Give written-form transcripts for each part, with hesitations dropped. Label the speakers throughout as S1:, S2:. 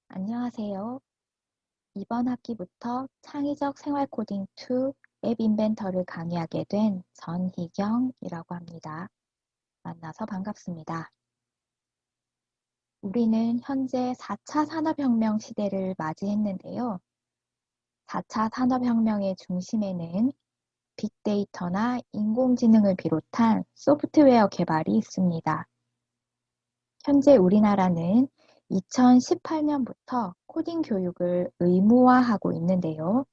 S1: 안녕하세요. 이번 학기부터 창의적 생활 코딩 2 앱 인벤터를 강의하게 된 전희경이라고 합니다. 만나서 반갑습니다. 우리는 현재 4차 산업혁명 시대를 맞이했는데요. 4차 산업혁명의 중심에는 빅데이터나 인공지능을 비롯한 소프트웨어 개발이 있습니다. 현재 우리나라는 2018년부터 코딩 교육을 의무화하고 있는데요.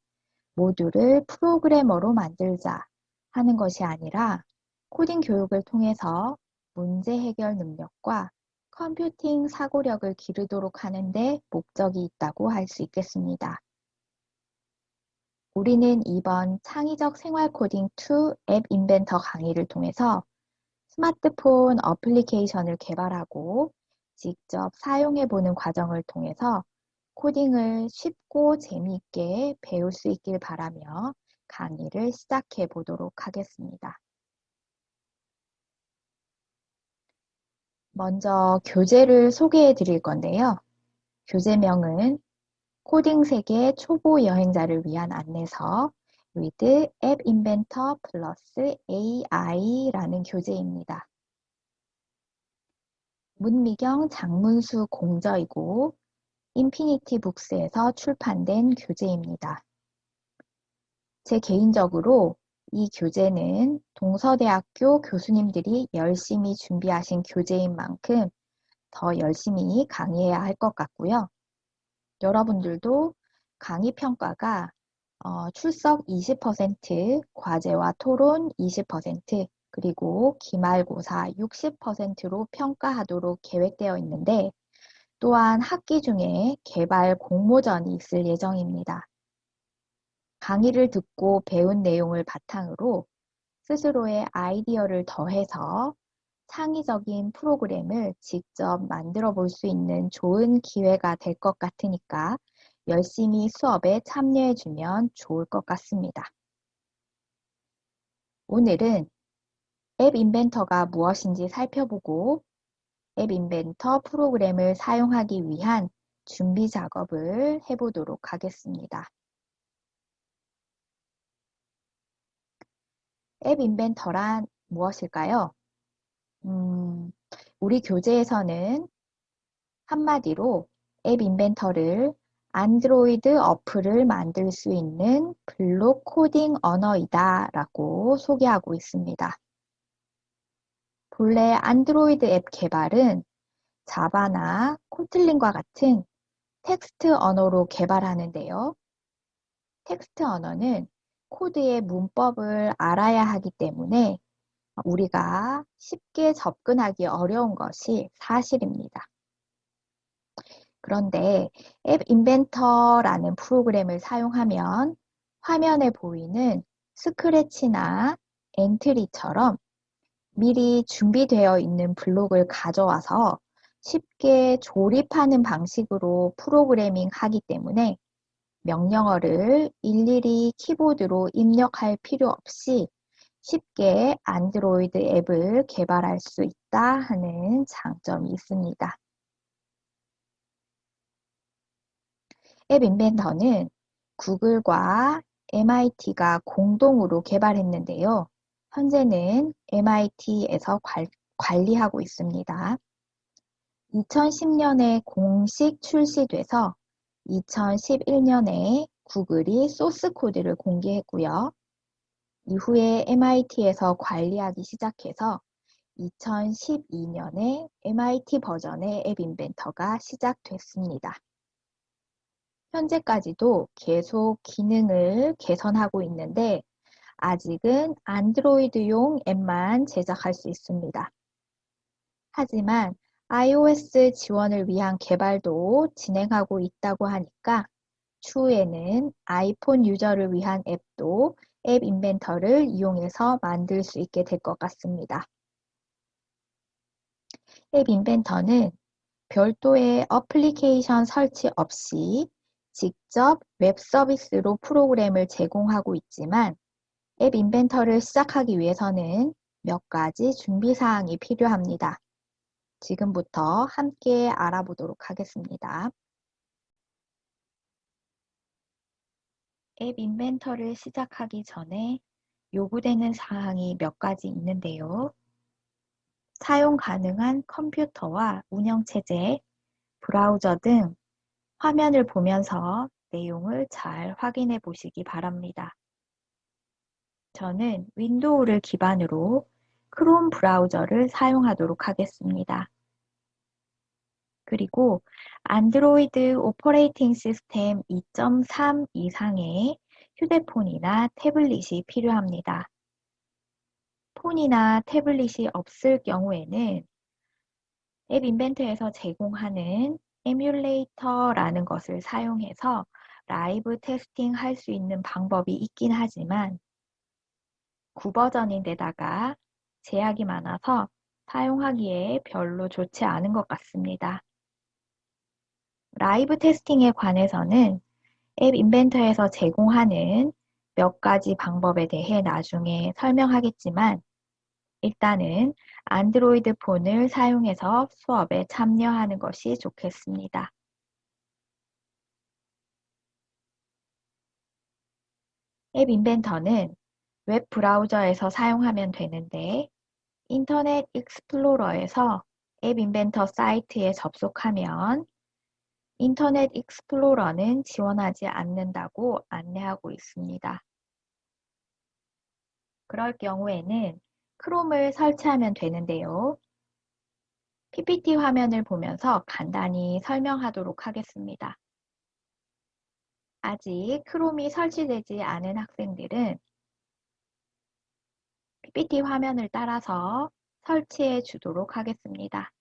S1: 모두를 프로그래머로 만들자 하는 것이 아니라 코딩 교육을 통해서 문제 해결 능력과 컴퓨팅 사고력을 기르도록 하는 데 목적이 있다고 할 수 있겠습니다. 우리는 이번 창의적 생활 코딩 2 앱 인벤터 강의를 통해서 스마트폰 어플리케이션을 개발하고 직접 사용해보는 과정을 통해서 코딩을 쉽고 재미있게 배울 수 있길 바라며 강의를 시작해 보도록 하겠습니다. 먼저 교재를 소개해 드릴 건데요. 교재명은 코딩 세계 초보 여행자를 위한 안내서 with 앱 인벤터 플러스 AI라는 교재입니다. 문미경 장문수 공저이고 인피니티 북스에서 출판된 교재입니다. 제 개인적으로 이 교재는 동서대학교 교수님들이 열심히 준비하신 교재인 만큼 더 열심히 강의해야 할 것 같고요. 여러분들도 강의 평가가 출석 20%, 과제와 토론 20%, 그리고 기말고사 60%로 평가하도록 계획되어 있는데 또한 학기 중에 개발 공모전이 있을 예정입니다. 강의를 듣고 배운 내용을 바탕으로 스스로의 아이디어를 더해서 창의적인 프로그램을 직접 만들어 볼 수 있는 좋은 기회가 될 것 같으니까 열심히 수업에 참여해 주면 좋을 것 같습니다. 오늘은 앱 인벤터가 무엇인지 살펴보고 앱 인벤터 프로그램을 사용하기 위한 준비 작업을 해보도록 하겠습니다. 앱 인벤터란 무엇일까요? 우리 교재에서는 한마디로 앱 인벤터를 안드로이드 어플을 만들 수 있는 블록 코딩 언어이다 라고 소개하고 있습니다. 본래 안드로이드 앱 개발은 자바나 코틀린과 같은 텍스트 언어로 개발하는데요. 텍스트 언어는 코드의 문법을 알아야 하기 때문에 우리가 쉽게 접근하기 어려운 것이 사실입니다. 그런데 앱 인벤터라는 프로그램을 사용하면 화면에 보이는 스크래치나 엔트리처럼 미리 준비되어 있는 블록을 가져와서 쉽게 조립하는 방식으로 프로그래밍 하기 때문에 명령어를 일일이 키보드로 입력할 필요 없이 쉽게 안드로이드 앱을 개발할 수 있다 하는 장점이 있습니다. 앱 인벤터는 구글과 MIT가 공동으로 개발했는데요. 현재는 MIT에서 관리하고 있습니다. 2010년에 공식 출시돼서 2011년에 구글이 소스 코드를 공개했고요. 이후에 MIT에서 관리하기 시작해서 2012년에 MIT 버전의 앱 인벤터가 시작됐습니다. 현재까지도 계속 기능을 개선하고 있는데 아직은 안드로이드용 앱만 제작할 수 있습니다. 하지만 iOS 지원을 위한 개발도 진행하고 있다고 하니까 추후에는 아이폰 유저를 위한 앱도 앱 인벤터를 이용해서 만들 수 있게 될 것 같습니다. 앱 인벤터는 별도의 어플리케이션 설치 없이 직접 웹 서비스로 프로그램을 제공하고 있지만 앱 인벤터를 시작하기 위해서는 몇 가지 준비 사항이 필요합니다. 지금부터 함께 알아보도록 하겠습니다. 앱 인벤터를 시작하기 전에 요구되는 사항이 몇 가지 있는데요. 사용 가능한 컴퓨터와 운영체제, 브라우저 등 화면을 보면서 내용을 잘 확인해 보시기 바랍니다. 저는 윈도우를 기반으로 크롬 브라우저를 사용하도록 하겠습니다. 그리고 안드로이드 오퍼레이팅 시스템 2.3 이상의 휴대폰이나 태블릿이 필요합니다. 폰이나 태블릿이 없을 경우에는 앱 인벤터에서 제공하는 에뮬레이터라는 것을 사용해서 라이브 테스팅 할 수 있는 방법이 있긴 하지만 구버전인데다가 제약이 많아서 사용하기에 별로 좋지 않은 것 같습니다. 라이브 테스팅에 관해서는 앱 인벤터에서 제공하는 몇 가지 방법에 대해 나중에 설명하겠지만 일단은 안드로이드 폰을 사용해서 수업에 참여하는 것이 좋겠습니다. 앱 인벤터는 웹 브라우저에서 사용하면 되는데 인터넷 익스플로러에서 앱 인벤터 사이트에 접속하면 인터넷 익스플로러는 지원하지 않는다고 안내하고 있습니다. 그럴 경우에는 크롬을 설치하면 되는데요. PPT 화면을 보면서 간단히 설명하도록 하겠습니다. 아직 크롬이 설치되지 않은 학생들은 PPT 화면을 따라서 설치해 주도록 하겠습니다.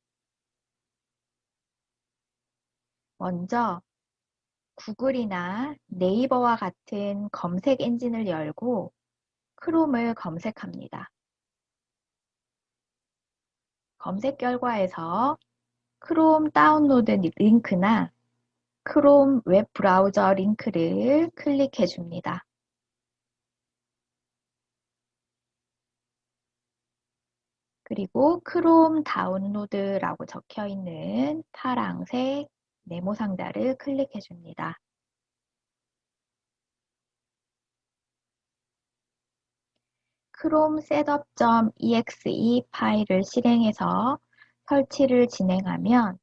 S1: 먼저 구글이나 네이버와 같은 검색 엔진을 열고 크롬을 검색합니다. 검색 결과에서 크롬 다운로드 링크나 크롬 웹 브라우저 링크를 클릭해 줍니다. 그리고 크롬 다운로드라고 적혀 있는 파랑색 네모 상자를 클릭해 줍니다. 크롬 셋업.exe 파일을 실행해서 설치를 진행하면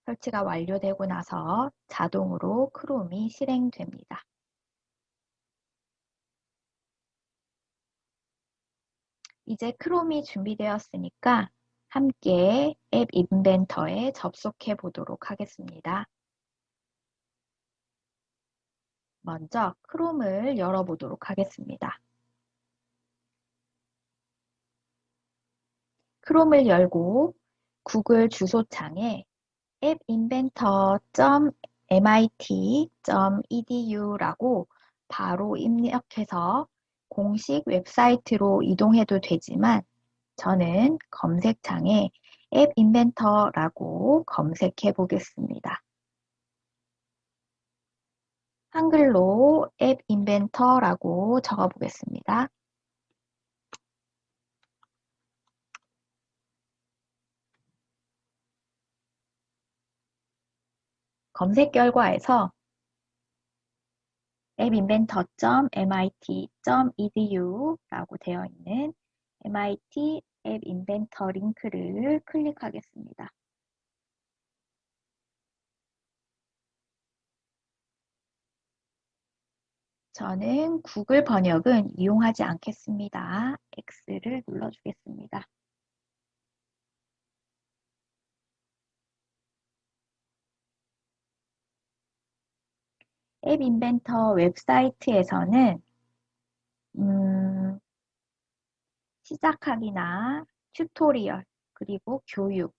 S1: 설치가 완료되고 나서 자동으로 크롬이 실행됩니다. 이제 크롬이 준비되었으니까 함께 앱 인벤터에 접속해 보도록 하겠습니다. 먼저 크롬을 열어보도록 하겠습니다. 크롬을 열고 구글 주소창에 appinventor.mit.edu라고 바로 입력해서 공식 웹사이트로 이동해도 되지만 저는 검색창에 앱인벤터라고 검색해 보겠습니다. 한글로 앱인벤터라고 적어 보겠습니다. 검색 결과에서 appinventor.mit.edu라고 되어 있는 MIT 앱 인벤터 링크를 클릭하겠습니다. 저는 구글 번역은 이용하지 않겠습니다. X를 눌러주겠습니다. 앱 인벤터 웹사이트에서는 시작하기나 튜토리얼, 그리고 교육,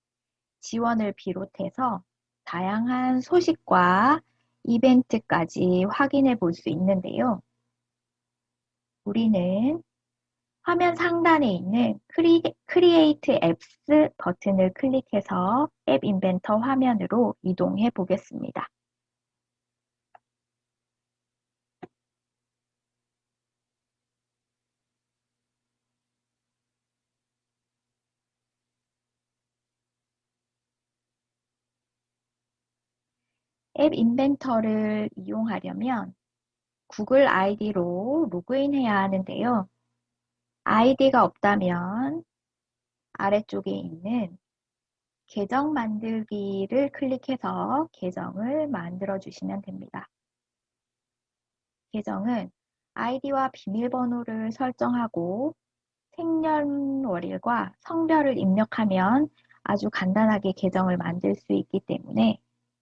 S1: 지원을 비롯해서 다양한 소식과 이벤트까지 확인해 볼 수 있는데요. 우리는 화면 상단에 있는 크리에이트 앱스 버튼을 클릭해서 앱 인벤터 화면으로 이동해 보겠습니다. 앱 인벤터를 이용하려면 구글 아이디로 로그인해야 하는데요. 아이디가 없다면 아래쪽에 있는 계정 만들기를 클릭해서 계정을 만들어 주시면 됩니다. 계정은 아이디와 비밀번호를 설정하고 생년월일과 성별을 입력하면 아주 간단하게 계정을 만들 수 있기 때문에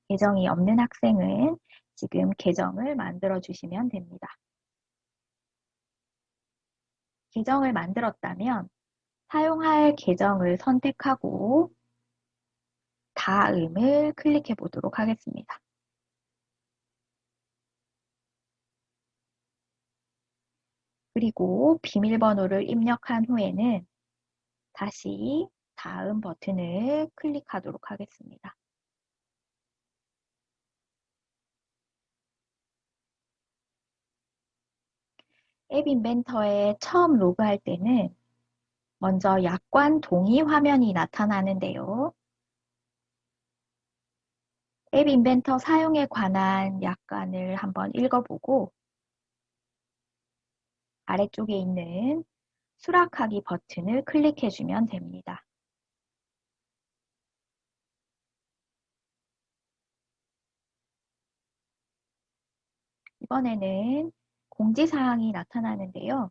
S1: 계정이 없는 학생은 지금 계정을 만들어 주시면 됩니다. 계정을 만들었다면 사용할 계정을 선택하고 다음을 클릭해 보도록 하겠습니다. 그리고 비밀번호를 입력한 후에는 다시 다음 버튼을 클릭하도록 하겠습니다. 앱 인벤터에 처음 로그할 때는 먼저 약관 동의 화면이 나타나는데요. 앱 인벤터 사용에 관한 약관을 한번 읽어보고 아래쪽에 있는 수락하기 버튼을 클릭해주면 됩니다. 이번에는 공지사항이 나타나는데요.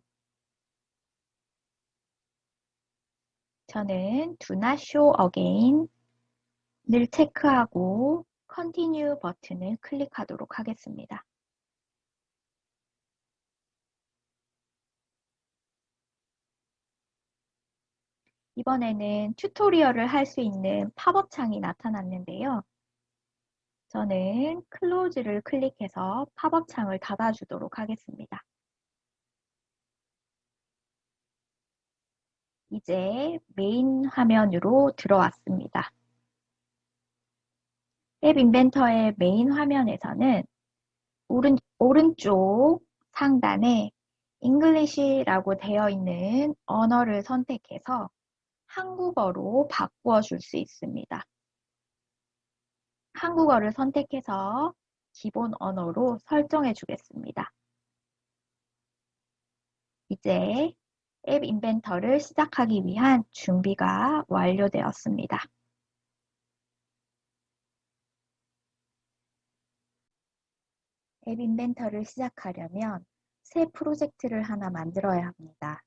S1: 저는 Do not show again을 체크하고 Continue 버튼을 클릭하도록 하겠습니다. 이번에는 튜토리얼을 할 수 있는 팝업 창이 나타났는데요. 저는 Close를 클릭해서 팝업 창을 닫아주도록 하겠습니다. 이제 메인 화면으로 들어왔습니다. 앱 인벤터의 메인 화면에서는 오른쪽 상단에 English라고 되어 있는 언어를 선택해서 한국어로 바꾸어 줄 수 있습니다. 한국어를 선택해서 기본 언어로 설정해 주겠습니다. 이제 앱 인벤터를 시작하기 위한 준비가 완료되었습니다. 앱 인벤터를 시작하려면 새 프로젝트를 하나 만들어야 합니다.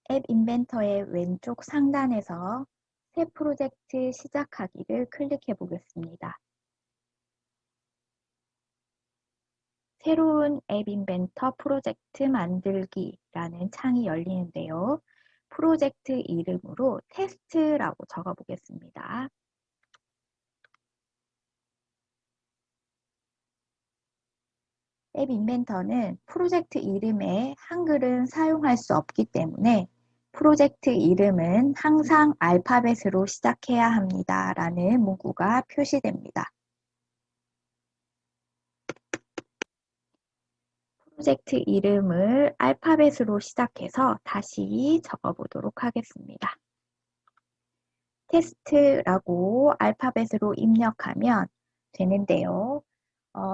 S1: 앱 인벤터의 왼쪽 상단에서 새 프로젝트 시작하기를 클릭해 보겠습니다. 새로운 앱 인벤터 프로젝트 만들기라는 창이 열리는데요. 프로젝트 이름으로 테스트라고 적어 보겠습니다. 앱 인벤터는 프로젝트 이름에 한글은 사용할 수 없기 때문에 프로젝트 이름은 항상 알파벳으로 시작해야 합니다. 라는 문구가 표시됩니다. 프로젝트 이름을 알파벳으로 시작해서 다시 적어보도록 하겠습니다. 테스트라고 알파벳으로 입력하면 되는데요.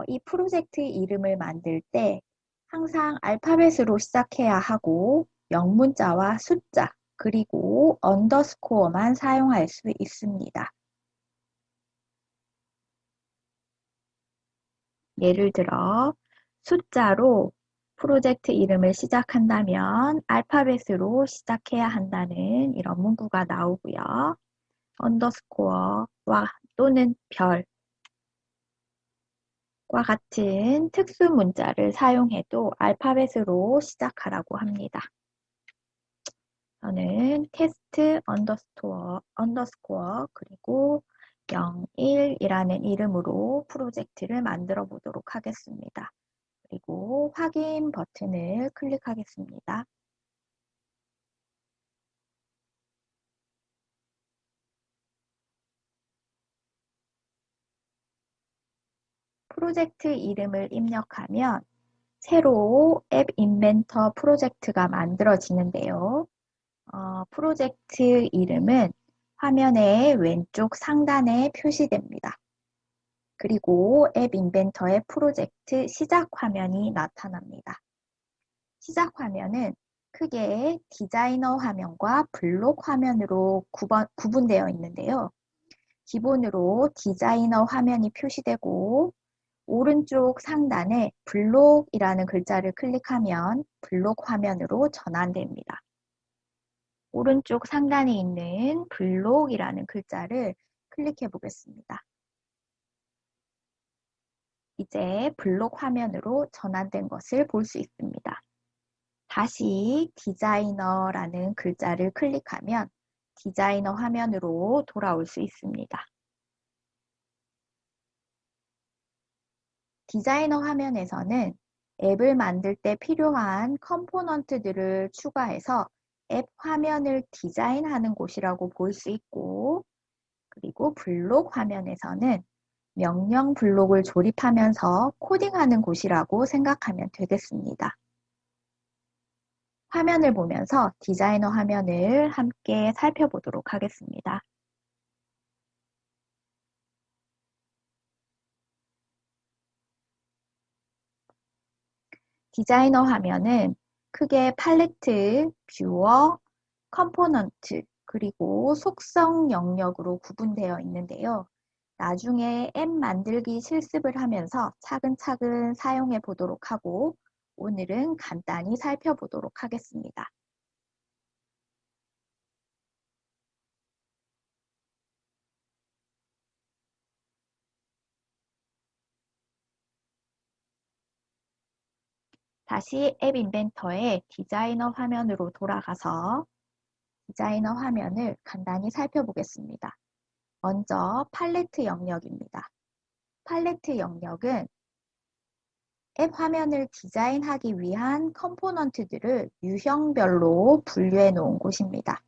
S1: 이 프로젝트 이름을 만들 때 항상 알파벳으로 시작해야 하고 영문자와 숫자 그리고 언더스코어만 사용할 수 있습니다. 예를 들어 숫자로 프로젝트 이름을 시작한다면 알파벳으로 시작해야 한다는 이런 문구가 나오고요. 언더스코어와 또는 별과 같은 특수 문자를 사용해도 알파벳으로 시작하라고 합니다. 저는 테스트 언더스코어 그리고 01이라는 이름으로 프로젝트를 만들어 보도록 하겠습니다. 그리고 확인 버튼을 클릭하겠습니다. 프로젝트 이름을 입력하면 새로 앱 인벤터 프로젝트가 만들어지는데요. 프로젝트 이름은 화면의 왼쪽 상단에 표시됩니다. 그리고 앱 인벤터의 프로젝트 시작 화면이 나타납니다. 시작 화면은 크게 디자이너 화면과 블록 화면으로 구분되어 있는데요. 기본으로 디자이너 화면이 표시되고 오른쪽 상단에 블록이라는 글자를 클릭하면 블록 화면으로 전환됩니다. 오른쪽 상단에 있는 블록이라는 글자를 클릭해 보겠습니다. 이제 블록 화면으로 전환된 것을 볼 수 있습니다. 다시 디자이너라는 글자를 클릭하면 디자이너 화면으로 돌아올 수 있습니다. 디자이너 화면에서는 앱을 만들 때 필요한 컴포넌트들을 추가해서 앱 화면을 디자인하는 곳이라고 볼 수 있고, 그리고 블록 화면에서는 명령 블록을 조립하면서 코딩하는 곳이라고 생각하면 되겠습니다. 화면을 보면서 디자이너 화면을 함께 살펴보도록 하겠습니다. 디자이너 화면은 크게 팔레트, 뷰어, 컴포넌트, 그리고 속성 영역으로 구분되어 있는데요. 나중에 앱 만들기 실습을 하면서 차근차근 사용해 보도록 하고 오늘은 간단히 살펴보도록 하겠습니다. 다시 앱 인벤터의 디자이너 화면으로 돌아가서 디자이너 화면을 간단히 살펴보겠습니다. 먼저 팔레트 영역입니다. 팔레트 영역은 앱 화면을 디자인하기 위한 컴포넌트들을 유형별로 분류해 놓은 곳입니다.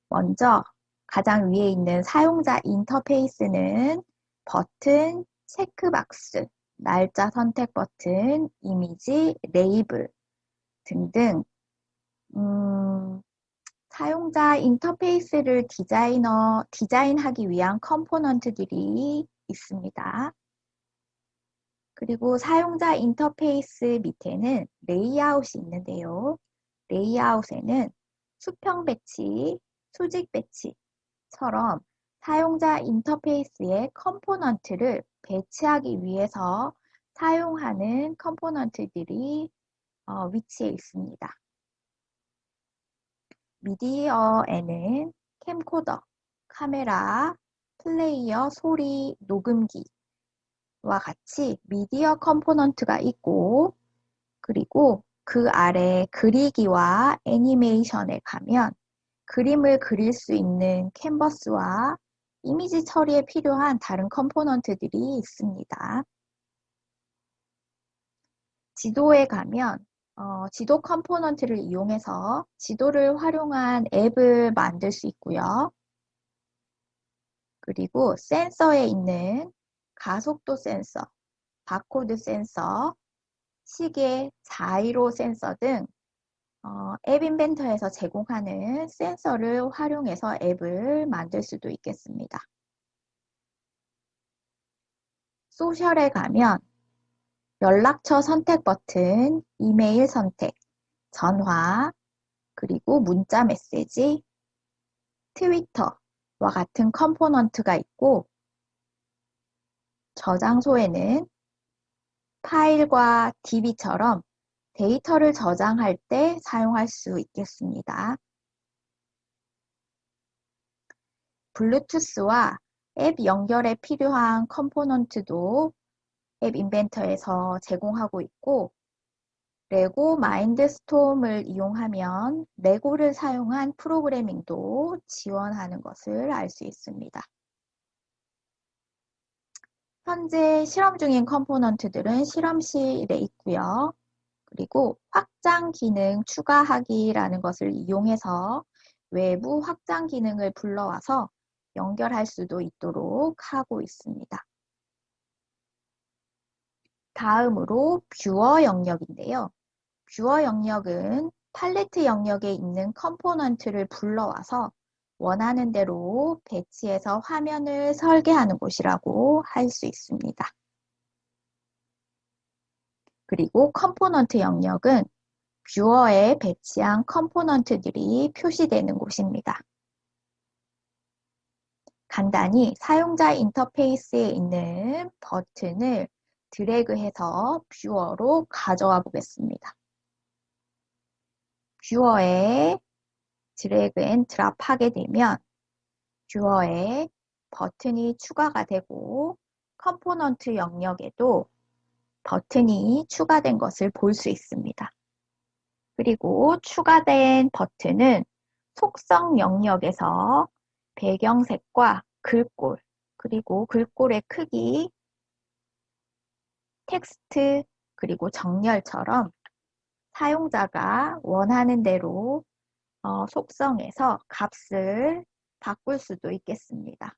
S1: 먼저 가장 위에 있는 사용자 인터페이스는 버튼, 체크박스, 날짜 선택 버튼, 이미지, 레이블 등등 사용자 인터페이스를 디자인하기 위한 컴포넌트들이 있습니다. 그리고 사용자 인터페이스 밑에는 레이아웃이 있는데요. 레이아웃에는 수평 배치, 수직 배치처럼 사용자 인터페이스의 컴포넌트를 배치하기 위해서 사용하는 컴포넌트들이 위치해 있습니다. 미디어에는 캠코더, 카메라, 플레이어, 소리, 녹음기와 같이 미디어 컴포넌트가 있고, 그리고 그 아래 그리기와 애니메이션에 가면 그림을 그릴 수 있는 캔버스와 이미지 처리에 필요한 다른 컴포넌트들이 있습니다. 지도에 가면 지도 컴포넌트를 이용해서 지도를 활용한 앱을 만들 수 있고요. 그리고 센서에 있는 가속도 센서, 바코드 센서, 시계, 자이로 센서 등 앱 인벤터에서 제공하는 센서를 활용해서 앱을 만들 수도 있겠습니다. 소셜에 가면 연락처 선택 버튼, 이메일 선택, 전화, 그리고 문자 메시지, 트위터와 같은 컴포넌트가 있고, 저장소에는 파일과 DB처럼 데이터를 저장할 때 사용할 수 있겠습니다. 블루투스와 앱 연결에 필요한 컴포넌트도 앱 인벤터에서 제공하고 있고, 레고 마인드스톰을 이용하면 레고를 사용한 프로그래밍도 지원하는 것을 알 수 있습니다. 현재 실험 중인 컴포넌트들은 실험실에 있고요. 그리고 확장 기능 추가하기라는 것을 이용해서 외부 확장 기능을 불러와서 연결할 수도 있도록 하고 있습니다. 다음으로 뷰어 영역인데요. 뷰어 영역은 팔레트 영역에 있는 컴포넌트를 불러와서 원하는 대로 배치해서 화면을 설계하는 곳이라고 할 수 있습니다. 그리고 컴포넌트 영역은 뷰어에 배치한 컴포넌트들이 표시되는 곳입니다. 간단히 사용자 인터페이스에 있는 버튼을 드래그해서 뷰어로 가져와 보겠습니다. 뷰어에 드래그 앤 드랍 하게 되면 뷰어에 버튼이 추가가 되고 컴포넌트 영역에도 버튼이 추가된 것을 볼 수 있습니다. 그리고 추가된 버튼은 속성 영역에서 배경색과 글꼴, 그리고 글꼴의 크기, 텍스트, 그리고 정렬처럼 사용자가 원하는 대로 속성에서 값을 바꿀 수도 있겠습니다.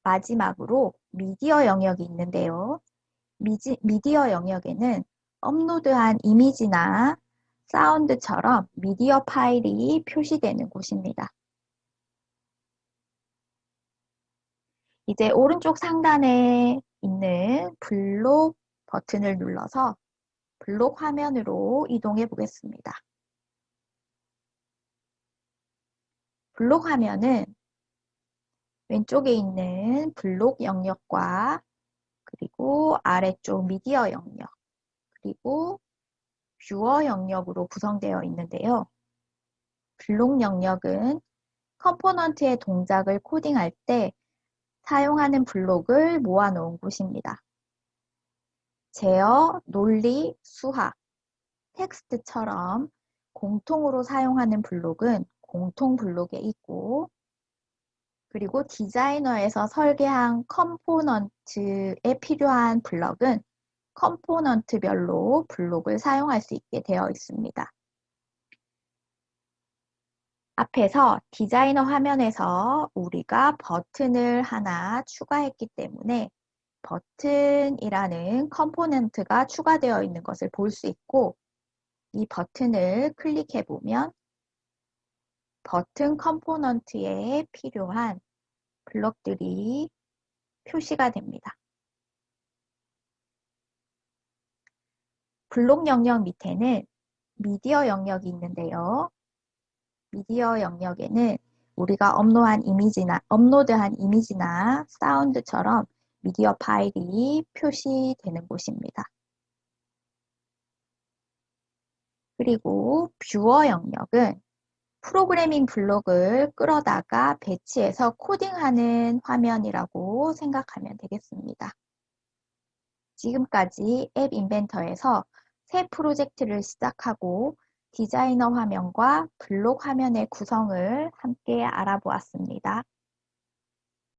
S1: 마지막으로 미디어 영역이 있는데요. 미디어 영역에는 업로드한 이미지나 사운드처럼 미디어 파일이 표시되는 곳입니다. 이제 오른쪽 상단에 있는 블록 버튼을 눌러서 블록 화면으로 이동해 보겠습니다. 블록 화면은 왼쪽에 있는 블록 영역과 그리고 아래쪽 미디어 영역, 그리고 뷰어 영역으로 구성되어 있는데요. 블록 영역은 컴포넌트의 동작을 코딩할 때 사용하는 블록을 모아놓은 곳입니다. 제어, 논리, 수학, 텍스트처럼 공통으로 사용하는 블록은 공통 블록에 있고, 그리고 디자이너에서 설계한 컴포넌트에 필요한 블록은 컴포넌트별로 블록을 사용할 수 있게 되어 있습니다. 앞에서 디자이너 화면에서 우리가 버튼을 하나 추가했기 때문에 버튼이라는 컴포넌트가 추가되어 있는 것을 볼 수 있고, 이 버튼을 클릭해 보면 버튼 컴포넌트에 필요한 블록들이 표시가 됩니다. 블록 영역 밑에는 미디어 영역이 있는데요. 미디어 영역에는 우리가 업로드한 이미지나 사운드처럼 미디어 파일이 표시되는 곳입니다. 그리고 뷰어 영역은 프로그래밍 블록을 끌어다가 배치해서 코딩하는 화면이라고 생각하면 되겠습니다. 지금까지 앱 인벤터에서 새 프로젝트를 시작하고 디자이너 화면과 블록 화면의 구성을 함께 알아보았습니다.